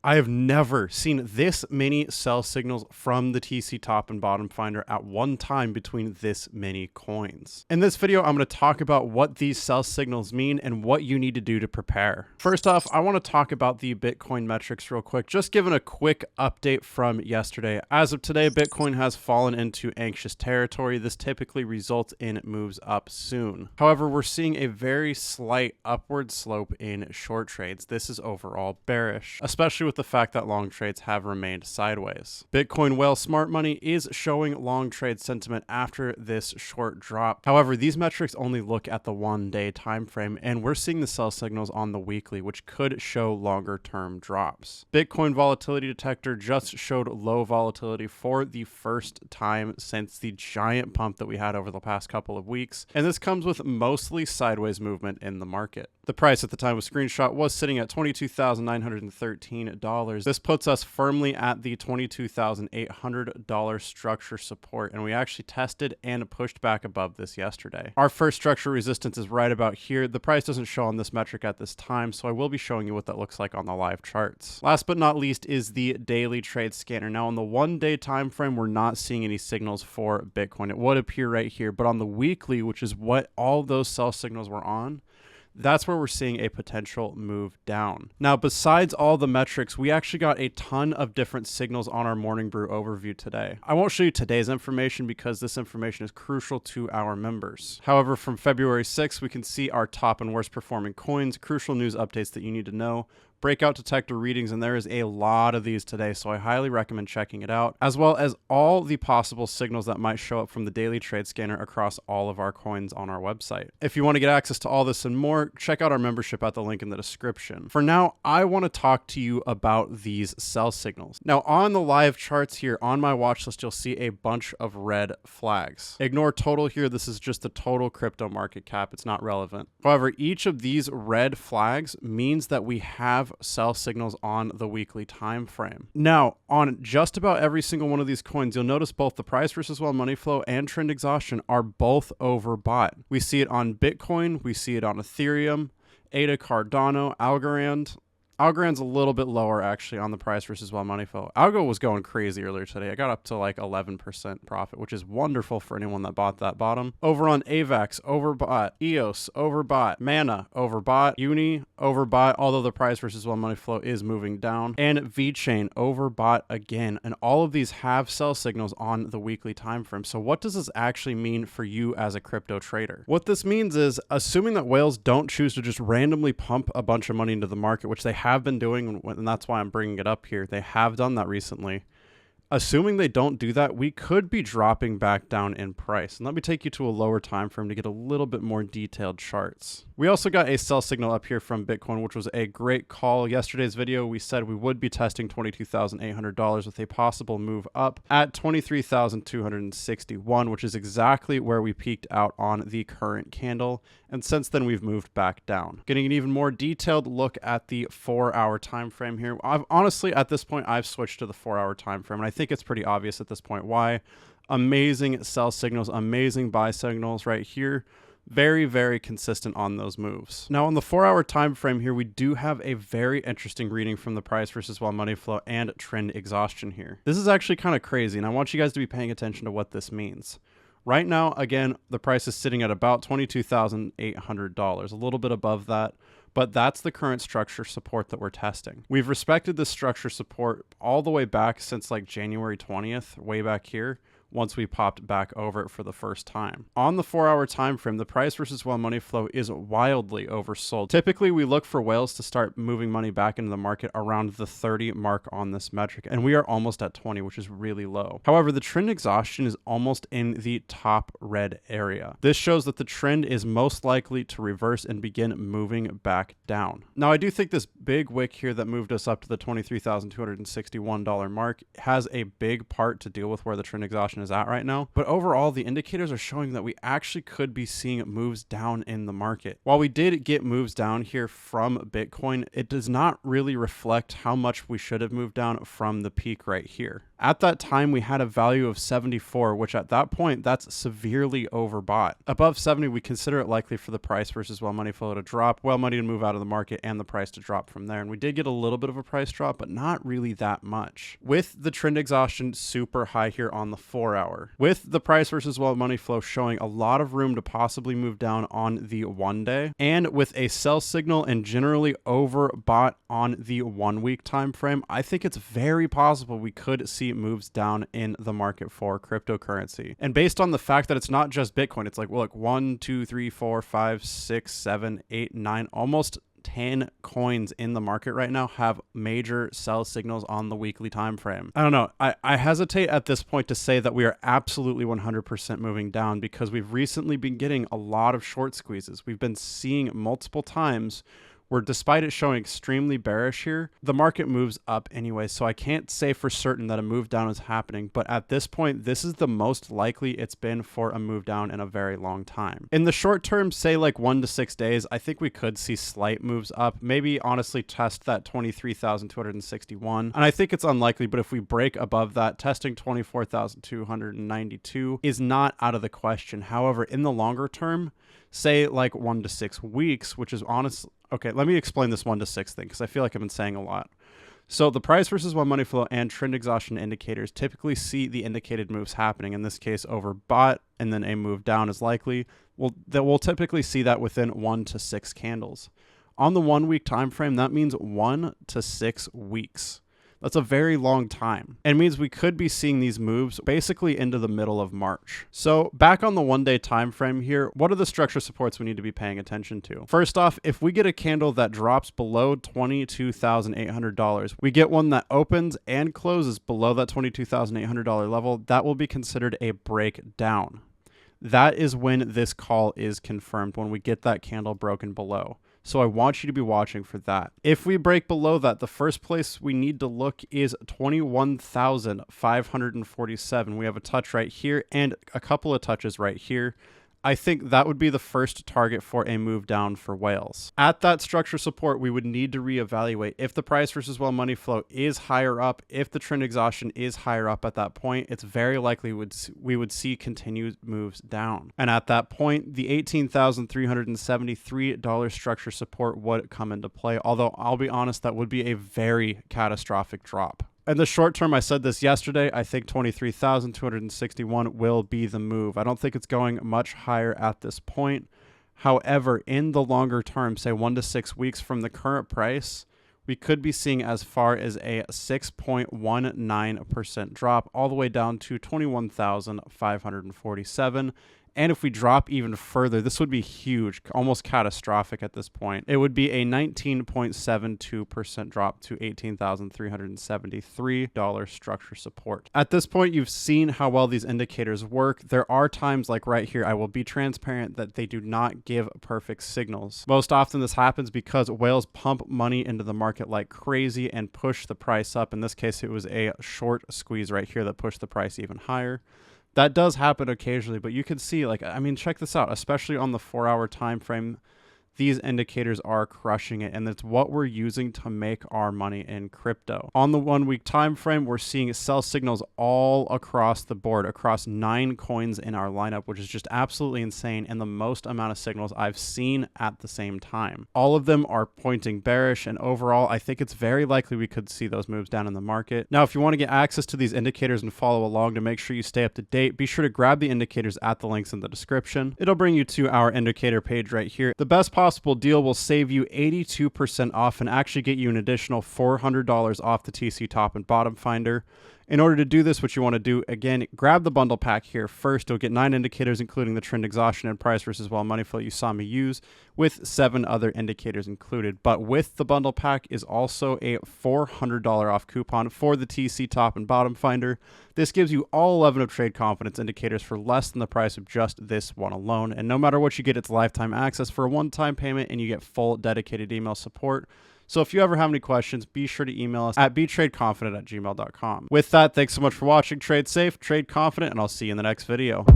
I have never seen this many sell signals from the TC top and bottom finder at one time between this many coins. In this video, I'm going to talk about what these sell signals mean and what you need to do to prepare. First off, I want to talk about the Bitcoin metrics real quick, just giving a quick update from yesterday. As of today, Bitcoin has fallen into anxious territory. This typically results in moves up soon. However, we're seeing a very slight upward slope in short trades. This is overall bearish, especially with the fact that long trades have remained sideways. Bitcoin whale smart money is showing long trade sentiment after this short drop. However, these metrics only look at the 1-day time frame, and we're seeing the sell signals on the weekly, which could show longer term drops. Bitcoin volatility detector just showed low volatility for the first time since the giant pump that we had over the past couple of weeks, and this comes with mostly sideways movement in the market. The price at the time of screenshot was sitting at $22,913. This puts us firmly at the $22,800 structure support, and we actually tested and pushed back above this yesterday. Our first structure resistance is right about here. The price doesn't show on this metric at this time, so I will be showing you what that looks like on the live charts. Last but not least is the daily trade scanner. Now on the 1-day time frame, we're not seeing any signals for Bitcoin. It would appear right here, but on the weekly, which is what all those sell signals were on, that's where we're seeing a potential move down. Now, besides all the metrics, we actually got a ton of different signals on our Morning Brew overview today. I won't show you today's information because this information is crucial to our members. However, from February 6th, we can see our top and worst performing coins, crucial news updates that you need to know, breakout detector readings, and there is a lot of these today, so I highly recommend checking it out, as well as all the possible signals that might show up from the daily trade scanner across all of our coins on our website. If you want to get access to all this and more, check out our membership at the link in the description. For now, I want to talk to you about these sell signals. Now, on the live charts here on my watch list, you'll see a bunch of red flags. Ignore total here. This is just the total crypto market cap. It's not relevant. However, each of these red flags means that we have sell signals on the weekly time frame. Now, on just about every single one of these coins, you'll notice both the price versus well money flow and trend exhaustion are both overbought. We see it on Bitcoin, we see it on Ethereum, ADA, Cardano, Algorand. Algorand's a little bit lower actually on the price versus well money flow. Algo was going crazy earlier today. I got up to like 11% profit, which is wonderful for anyone that bought that bottom. Over on AVAX, overbought. EOS, overbought. Mana, overbought. Uni, overbought, although the price versus well money flow is moving down. And VeChain, overbought again. And all of these have sell signals on the weekly time frame. So what does this actually mean for you as a crypto trader? What this means is, assuming that whales don't choose to just randomly pump a bunch of money into the market, which they have been doing, and that's why I'm bringing it up here. They have done that recently. Assuming they don't do that, we could be dropping back down in price. And let me take you to a lower time frame to get a little bit more detailed charts. We also got a sell signal up here from Bitcoin, which was a great call. Yesterday's video, we said we would be testing $22,800 with a possible move up at $23,261, which is exactly where we peaked out on the current candle. And since then, we've moved back down. Getting an even more detailed look at the 4-hour time frame here. Honestly, at this point, I've switched to the 4-hour time frame, and I think it's pretty obvious at this point why. Amazing sell signals, amazing buy signals right here. Very, very consistent on those moves. Now on the 4-hour time frame here, we do have a very interesting reading from the price versus well money flow and trend exhaustion here. This is actually kind of crazy, and I want you guys to be paying attention to what this means. Right now, again, the price is sitting at about $22,800, a little bit above that, but that's the current structure support that we're testing. We've respected this structure support all the way back since like January 20th, way back here, once we popped back over it for the first time. On the 4-hour time frame, the price versus well money flow is wildly oversold. Typically, we look for whales to start moving money back into the market around the 30 mark on this metric, and we are almost at 20, which is really low. However, the trend exhaustion is almost in the top red area. This shows that the trend is most likely to reverse and begin moving back down. Now, I do think this big wick here that moved us up to the $23,261 mark has a big part to deal with where the trend exhaustion is at right now, but overall the indicators are showing that we actually could be seeing moves down in the market. While we did get moves down here from Bitcoin, it does not really reflect how much we should have moved down from the peak right here. At that time, we had a value of 74, which at that point, that's severely overbought. Above 70, we consider it likely for the price versus well money flow to drop, well money to move out of the market, and the price to drop from there. And we did get a little bit of a price drop, but not really that much. With the trend exhaustion super high here on the 4 hour, with the price versus well money flow showing a lot of room to possibly move down on the 1 day, and with a sell signal and generally overbought on the 1 week time frame, I think it's very possible we could see moves down in the market for cryptocurrency. And based on the fact that it's not just Bitcoin, it's like, well, look, 1, 2, 3, 4, 5, 6, 7, 8, 9, almost 10 coins in the market right now have major sell signals on the weekly time frame. I don't know. I hesitate at this point to say that we are absolutely 100% moving down, because we've recently been getting a lot of short squeezes. We've been seeing multiple times where, despite it showing extremely bearish here, the market moves up anyway. So I can't say for certain that a move down is happening, but at this point, this is the most likely it's been for a move down in a very long time. In the short term, say like 1 to 6 days, I think we could see slight moves up, maybe honestly test that 23,261. And I think it's unlikely, but if we break above that, testing 24,292 is not out of the question. However, in the longer term, say like 1 to 6 weeks, which is honestly, okay, let me explain this 1 to 6 thing, because I feel like I've been saying a lot. So the price versus well money flow and trend exhaustion indicators typically see the indicated moves happening. In this case, overbought, and then a move down is likely. We'll typically see that within 1 to 6 candles. On the 1 week time frame, that means 1 to 6 weeks. That's a very long time. It means we could be seeing these moves basically into the middle of March. So back on the 1 day time frame here, what are the structure supports we need to be paying attention to? First off, if we get a candle that drops below $22,800, we get one that opens and closes below that $22,800 level, that will be considered a breakdown. That is when this call is confirmed, when we get that candle broken below. So I want you to be watching for that. If we break below that, the first place we need to look is 21,547. We have a touch right here and a couple of touches right here. I think that would be the first target for a move down for whales. At that structure support, we would need to reevaluate if the price versus well money flow is higher up, if the trend exhaustion is higher up at that point, it's very likely we would see continued moves down. And at that point, the $18,373 structure support would come into play, although I'll be honest, that would be a very catastrophic drop. In the short term, I said this yesterday, I think 23,261 will be the move. I don't think it's going much higher at this point. However, in the longer term, say 1 to 6 weeks from the current price, we could be seeing as far as a 6.19% drop all the way down to 21,547. And if we drop even further, this would be huge, almost catastrophic at this point. It would be a 19.72% drop to $18,373 structure support. At this point, you've seen how well these indicators work. There are times like right here, I will be transparent that they do not give perfect signals. Most often this happens because whales pump money into the market like crazy and push the price up. In this case, it was a short squeeze right here that pushed the price even higher. That does happen occasionally, but you can see, like, I mean, check this out, especially on the 4 hour time frame, these indicators are crushing it, and it's what we're using to make our money in crypto. On the 1 week time frame, we're seeing sell signals all across the board, across 9 coins in our lineup, which is just absolutely insane, and the most amount of signals I've seen at the same time. All of them are pointing bearish, and overall, I think it's very likely we could see those moves down in the market. Now, if you want to get access to these indicators and follow along to make sure you stay up to date, be sure to grab the indicators at the links in the description. It'll bring you to our indicator page right here. The best possible deal will save you 82% off and actually get you an additional $400 off the TC Top and Bottom Finder. In order to do this, what you want to do, again, grab the bundle pack here first. You'll get 9 indicators, including the trend exhaustion and price versus well money flow you saw me use, with 7 other indicators included. But with the bundle pack is also a $400 off coupon for the TC Top and Bottom Finder. This gives you all 11 of Trade Confidence indicators for less than the price of just this one alone. And no matter what you get, it's lifetime access for a one-time payment, and you get full dedicated email support. So if you ever have any questions, be sure to email us at betradeconfident@gmail.com. With that, thanks so much for watching. Trade safe, trade confident, and I'll see you in the next video.